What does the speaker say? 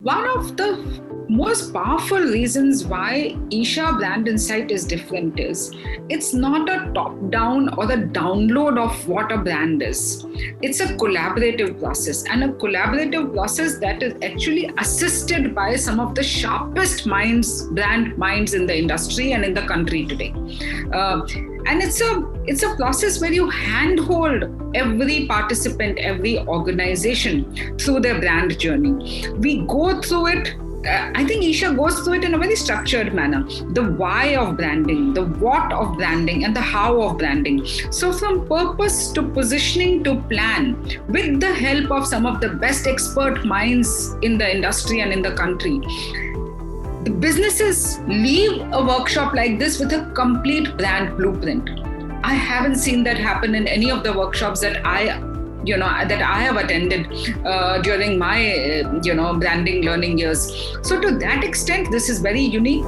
One of the most powerful reasons why Isha brand insight is different is it's not a top-down or a download of what a brand is. It's a collaborative process, and a collaborative process that is actually assisted by some of the sharpest brand minds in the industry and in the country today. And it's a process where you handhold every participant, every organization through their brand journey. We go through it. I think Isha goes through it in a very structured manner. The why of branding, the what of branding, and the how of branding. So from purpose to positioning to plan, with the help of some of the best expert minds in the industry and in the country, the businesses leave a workshop like this with a complete brand blueprint. I haven't seen that happen in any of the workshops that I have attended during my branding learning years. So to that extent, this is very unique.